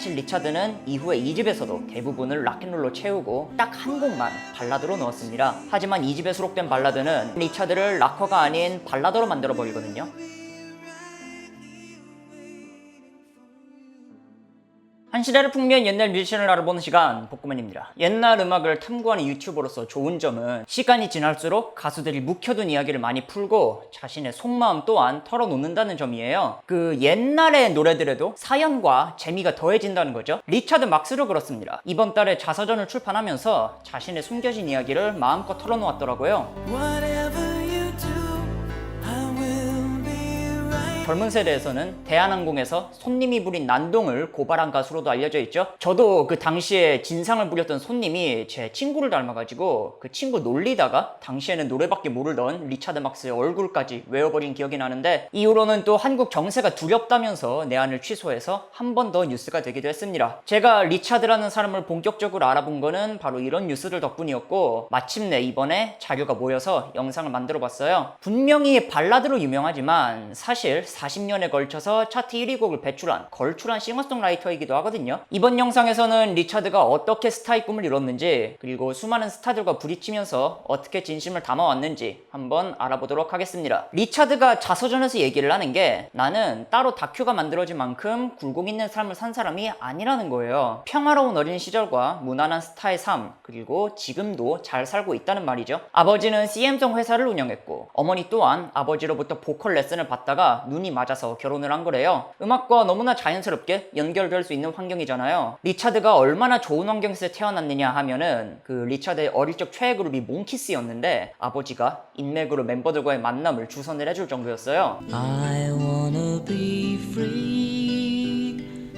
사실 리차드는 이후에 2집에서도 대부분을 락앤롤로 채우고 딱 한 곡만 발라드로 넣었습니다. 하지만 2집에 수록된 발라드는 리차드를 락커가 아닌 발라더로 만들어버리거든요. 한 시대를 풍미한 옛날 뮤지션을 알아보는 시간, 복구맨입니다. 옛날 음악을 탐구하는 유튜버로서 좋은 점은 시간이 지날수록 가수들이 묵혀둔 이야기를 많이 풀고 자신의 속마음 또한 털어놓는다는 점이에요. 그 옛날의 노래들에도 사연과 재미가 더해진다는 거죠. 리차드 막스도 그렇습니다. 이번 달에 자서전을 출판하면서 자신의 숨겨진 이야기를 마음껏 털어놓았더라고요. 젊은 세대에서는 대한항공에서 손님이 부린 난동을 고발한 가수로도 알려져 있죠. 저도 그 당시에 진상을 부렸던 손님이 제 친구를 닮아가지고 그 친구 놀리다가 당시에는 노래밖에 모르던 리차드 막스의 얼굴까지 외워버린 기억이 나는데, 이후로는 또 한국 정세가 두렵다면서 내한을 취소해서 한 번 더 뉴스가 되기도 했습니다. 제가 리차드라는 사람을 본격적으로 알아본 거는 바로 이런 뉴스들 덕분이었고, 마침내 이번에 자료가 모여서 영상을 만들어 봤어요. 분명히 발라드로 유명하지만 사실 40년에 걸쳐서 차트 1위 곡을 배출한 걸출한 싱어송라이터이기도 하거든요. 이번 영상에서는 리차드가 어떻게 스타의 꿈을 이뤘는지, 그리고 수많은 스타들과 부딪히면서 어떻게 진심을 담아왔는지 한번 알아보도록 하겠습니다. 리차드가 자서전에서 얘기를 하는 게, 나는 따로 다큐가 만들어진 만큼 굴곡 있는 삶을 산 사람이 아니라는 거예요. 평화로운 어린 시절과 무난한 스타의 삶, 그리고 지금도 잘 살고 있다는 말이죠. 아버지는 CM송 회사를 운영했고, 어머니 또한 아버지로부터 보컬 레슨을 받다가 눈이 맞아서 결혼을 한 거래요. 음악과 너무나 자연스럽게 연결될 수 있는 환경이잖아요. 리차드가 얼마나 좋은 환경에서 태어났느냐 하면은, 그 리차드의 어릴 적 최애 그룹이 몽키스였는데 아버지가 인맥으로 멤버들과의 만남을 주선을 해줄 정도였어요. I wanna be free.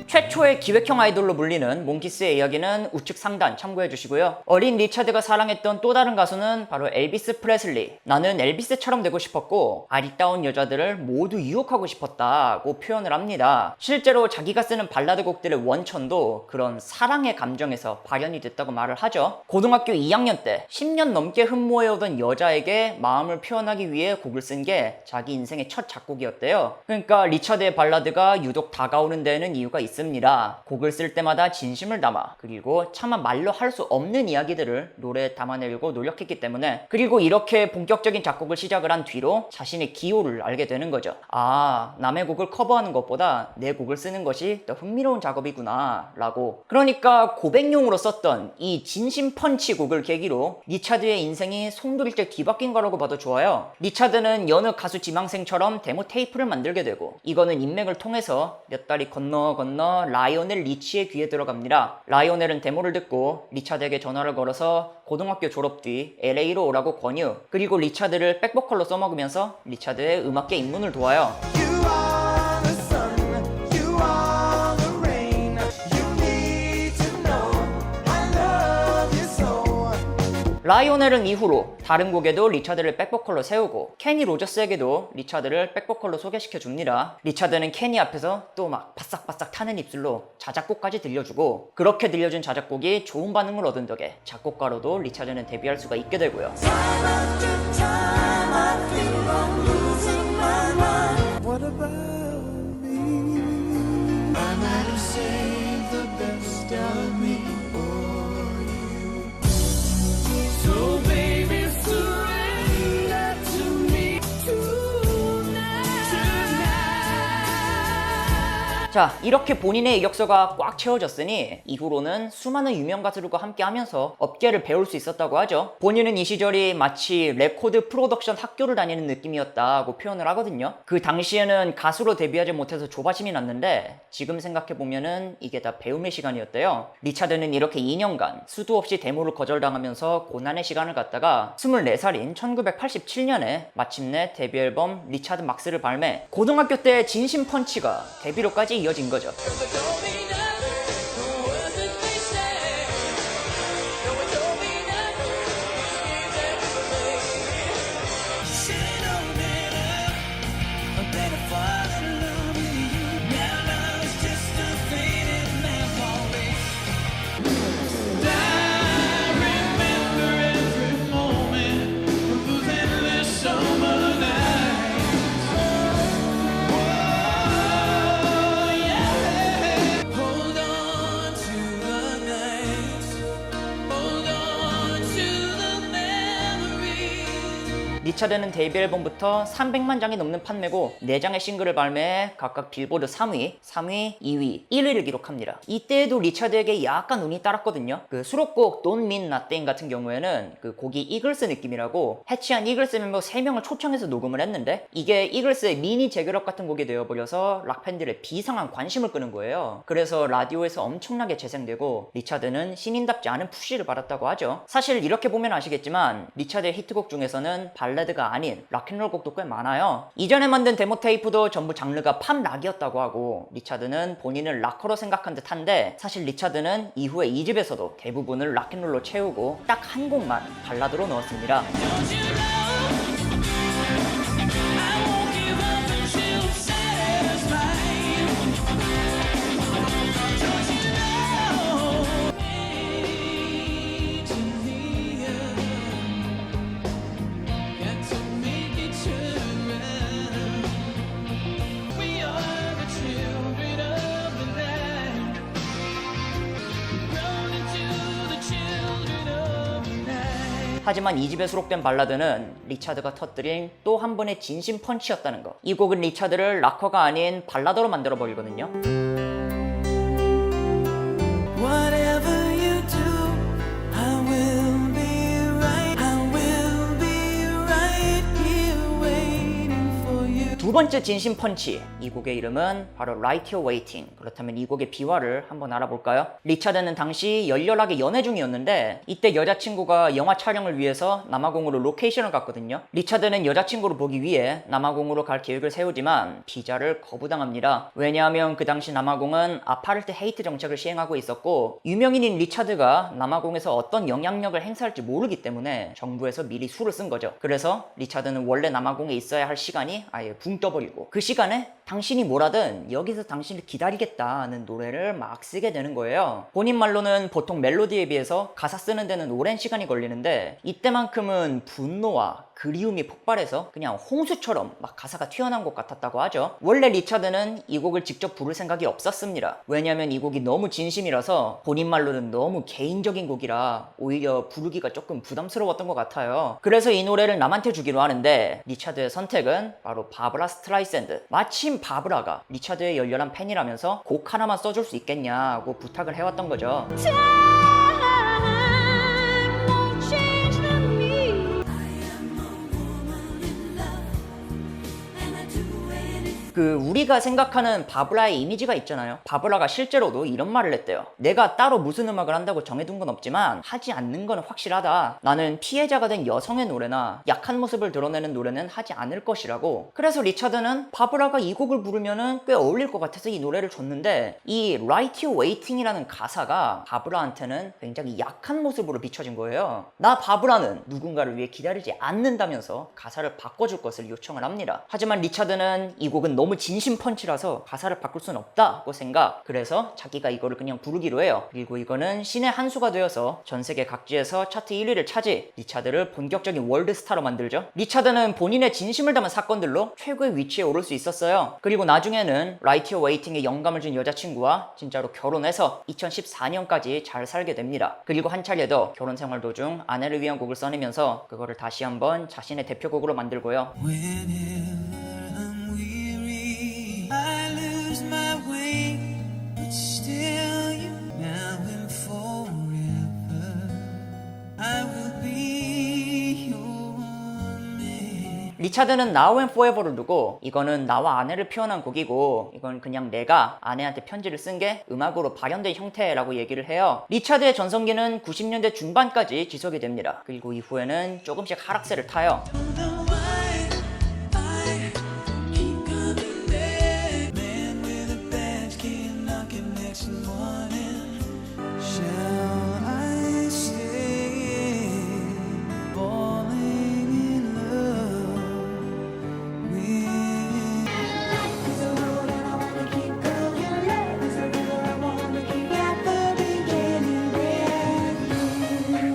최초의 기획형 아이돌로 불리는 몽키스의 이야기는 우측 상단 참고해 주시고요. 어린 리차드가 사랑했던 또 다른 가수는 바로 엘비스 프레슬리. 나는 엘비스처럼 되고 싶었고 아리따운 여자들을 모두 유혹하고 싶었다고 표현을 합니다. 실제로 자기가 쓰는 발라드 곡들의 원천도 그런 사랑의 감정에서 발현이 됐다고 말을 하죠. 고등학교 2학년 때 10년 넘게 흠모해오던 여자에게 마음을 표현하기 위해 곡을 쓴 게 자기 인생의 첫 작곡이었대요. 그러니까 리차드의 발라드가 유독 다가오는 데에는 이유가 있습니다. 곡을 쓸 때마다 진심을 담아, 그리고 차마 말로 할 수 없는 이야기들을 노래에 담아내려고 노력했기 때문에, 그리고 이렇게 본격적인 작곡을 시작을 한 뒤로 자신의 기호를 알게 되는 거죠. 아, 남의 곡을 커버하는 것보다 내 곡을 쓰는 것이 더 흥미로운 작업이구나 라고. 그러니까 고백용으로 썼던 이 진심 펀치 곡을 계기로 리차드의 인생이 송두리째 뒤바뀐 거라고 봐도 좋아요. 리차드는 여느 가수 지망생처럼 데모 테이프를 만들게 되고, 이거는 인맥을 통해서 몇 달이 건너 라이오넬 리치의 귀에 들어갑니다. 라이오넬은 데모를 듣고 리차드에게 전화를 걸어서 고등학교 졸업 뒤 LA로 오라고 권유, 그리고 리차드를 백보컬로 써먹으면서 리차드의 음악계 입문을 도와요. 라이오넬은 이후로 다른 곡에도 리차드를 백보컬로 세우고, 케니 로저스에게도 리차드를 백보컬로 소개시켜줍니다. 리차드는 케니 앞에서 또 막 바싹바싹 타는 입술로 자작곡까지 들려주고, 그렇게 들려준 자작곡이 좋은 반응을 얻은 덕에 작곡가로도 리차드는 데뷔할 수가 있게 되고요. 자, 이렇게 본인의 이력서가 꽉 채워졌으니 이후로는 수많은 유명 가수들과 함께 하면서 업계를 배울 수 있었다고 하죠. 본인은 이 시절이 마치 레코드 프로덕션 학교를 다니는 느낌이었다고 표현을 하거든요. 그 당시에는 가수로 데뷔하지 못해서 조바심이 났는데 지금 생각해보면은 이게 다 배움의 시간이었대요. 리차드는 이렇게 2년간 수도 없이 데모를 거절당하면서 고난의 시간을 갖다가 24살인 1987년에 마침내 데뷔 앨범 리차드 막스를 발매, 고등학교 때 진심 펀치가 데뷔로까지 이어진 거죠. 리차드는 데뷔 앨범부터 300만 장이 넘는 판매고 4장의 싱글을 발매해 각각 빌보드 3위, 3위, 2위, 1위를 기록합니다. 이때에도 리차드에게 약간 운이 따랐거든요. 그 수록곡 Don't Mean Nothing 같은 경우에는 그 곡이 이글스 느낌이라고 해체한 이글스 멤버 3명을 초청해서 녹음을 했는데 이게 이글스의 미니 재결합 같은 곡이 되어버려서 락팬들의 비상한 관심을 끄는 거예요. 그래서 라디오에서 엄청나게 재생되고 리차드는 신인답지 않은 푸시를 받았다고 하죠. 사실 이렇게 보면 아시겠지만 리차드의 히트곡 중에서는 발라드가 아닌 락앤롤 곡도 꽤 많아요. 이전에 만든 데모 테이프도 전부 장르가 팝 락이었다고 하고 리차드는 본인을 락커로 생각한 듯한데 사실 리차드는 이후에 2집에서도 대부분을 락앤롤로 채우고 딱 한 곡만 발라드로 넣었습니다. 하지만 이 집에 수록된 발라드는 리차드가 터뜨린 또 한 번의 진심 펀치였다는 거. 이 곡은 리차드를 락커가 아닌 발라더로 만들어버리거든요. 두 번째 진심 펀치, 이 곡의 이름은 바로 Right Here Waiting. 그렇다면 이 곡의 비화를 한번 알아볼까요? 리차드는 당시 열렬하게 연애 중이었는데 이때 여자친구가 영화 촬영을 위해서 남아공으로 로케이션을 갔거든요. 리차드는 여자친구를 보기 위해 남아공으로 갈 계획을 세우지만 비자를 거부당합니다. 왜냐하면 그 당시 남아공은 아파르트 헤이트 정책을 시행하고 있었고 유명인인 리차드가 남아공에서 어떤 영향력을 행사할지 모르기 때문에 정부에서 미리 수를 쓴 거죠. 그래서 리차드는 원래 남아공에 있어야 할 시간이 아예 붕 떠버리고 그 시간에 당신이 뭐라든 여기서 당신을 기다리겠다는 노래를 막 쓰게 되는 거예요. 본인 말로는 보통 멜로디에 비해서 가사 쓰는 데는 오랜 시간이 걸리는데 이때만큼은 분노와 그리움이 폭발해서 그냥 홍수처럼 막 가사가 튀어나온 것 같았다고 하죠. 원래 리차드는 이 곡을 직접 부를 생각이 없었습니다. 왜냐면 이 곡이 너무 진심이라서 본인 말로는 너무 개인적인 곡이라 오히려 부르기가 조금 부담스러웠던 것 같아요. 그래서 이 노래를 남한테 주기로 하는데 리차드의 선택은 바로 바브라 스트라이샌드. 마침 바브라가 리차드의 열렬한 팬이라면서 곡 하나만 써줄 수 있겠냐고 부탁을 해왔던 거죠. 우리가 생각하는 바브라의 이미지가 있잖아요. 바브라가 실제로도 이런 말을 했대요. 내가 따로 무슨 음악을 한다고 정해둔 건 없지만 하지 않는 건 확실하다. 나는 피해자가 된 여성의 노래나 약한 모습을 드러내는 노래는 하지 않을 것이라고. 그래서 리차드는 바브라가 이 곡을 부르면은 꽤 어울릴 것 같아서 이 노래를 줬는데 이 Right Here Waiting이라는 가사가 바브라한테는 굉장히 약한 모습으로 비춰진 거예요. 나 바브라는 누군가를 위해 기다리지 않는다면서 가사를 바꿔줄 것을 요청을 합니다. 하지만 리차드는 이 곡은 너무 진심 펀치라서 가사를 바꿀 순 없다고 생각. 그래서 자기가 이거를 그냥 부르기로 해요. 그리고 이거는 신의 한 수가 되어서 전 세계 각지에서 차트 1위를 차지, 리차드를 본격적인 월드스타로 만들죠. 리차드는 본인의 진심을 담은 사건들로 최고의 위치에 오를 수 있었어요. 그리고 나중에는 Right Here Waiting에 영감을 준 여자친구와 진짜로 결혼해서 2014년까지 잘 살게 됩니다. 그리고 한 차례 더 결혼 생활 도중 아내를 위한 곡을 써내면서 그거를 다시 한번 자신의 대표곡으로 만들고요. I lose my way, but still you now and forever I will be your man. 리차드는 Now and Forever를 두고 이거는 나와 아내를 표현한 곡이고 이건 그냥 내가 아내한테 편지를 쓴 게 음악으로 발현된 형태라고 얘기를 해요. 리차드의 전성기는 90년대 중반까지 지속이 됩니다. 그리고 이후에는 조금씩 하락세를 타요.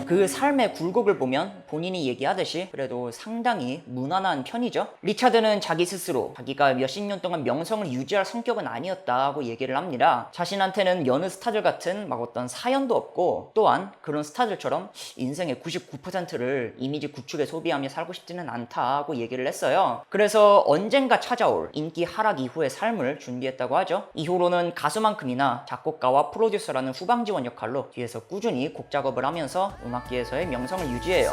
그 그 삶의 굴곡을 보면 본인이 얘기하듯이 그래도 상당히 무난한 편이죠. 리차드는 자기 스스로 자기가 몇십 년 동안 명성을 유지할 성격은 아니었다고 얘기를 합니다. 자신한테는 여느 스타들 같은 막 어떤 사연도 없고, 또한 그런 스타들처럼 인생의 99%를 이미지 구축에 소비하며 살고 싶지는 않다고 얘기를 했어요. 그래서 언젠가 찾아올 인기 하락 이후의 삶을 준비했다고 하죠. 이후로는 가수만큼이나 작곡가와 프로듀서라는 후방 지원 역할로 뒤에서 꾸준히 곡 작업을 하면서 음악계에서의 명성을 유지해요.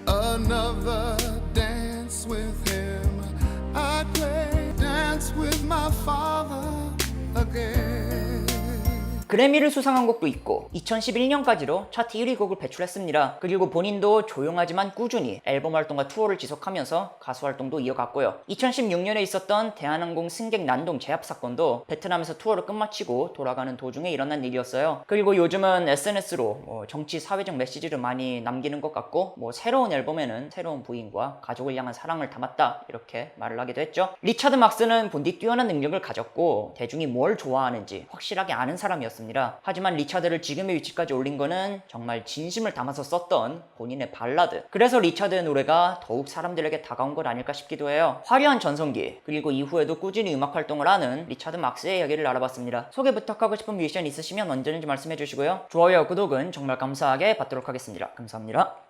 Another dance with him. I'd play dance with my father again. 그래미를 수상한 곡도 있고 2011년까지로 차트 1위 곡을 배출했습니다. 그리고 본인도 조용하지만 꾸준히 앨범 활동과 투어를 지속하면서 가수 활동도 이어갔고요. 2016년에 있었던 대한항공 승객 난동 제압 사건도 베트남에서 투어를 끝마치고 돌아가는 도중에 일어난 일이었어요. 그리고 요즘은 SNS로 정치 사회적 메시지를 많이 남기는 것 같고, 새로운 앨범에는 새로운 부인과 가족을 향한 사랑을 담았다 이렇게 말을 하기도 했죠. 리차드 막스는 본디 뛰어난 능력을 가졌고 대중이 뭘 좋아하는지 확실하게 아는 사람이었습니다. 하지만 리차드를 지금의 위치까지 올린 거는 정말 진심을 담아서 썼던 본인의 발라드. 그래서 리차드의 노래가 더욱 사람들에게 다가온 것 아닐까 싶기도 해요. 화려한 전성기, 그리고 이후에도 꾸준히 음악 활동을 하는 리차드 막스의 이야기를 알아봤습니다. 소개 부탁하고 싶은 뮤지션 있으시면 언제든지 말씀해 주시고요. 좋아요와 구독은 정말 감사하게 받도록 하겠습니다. 감사합니다.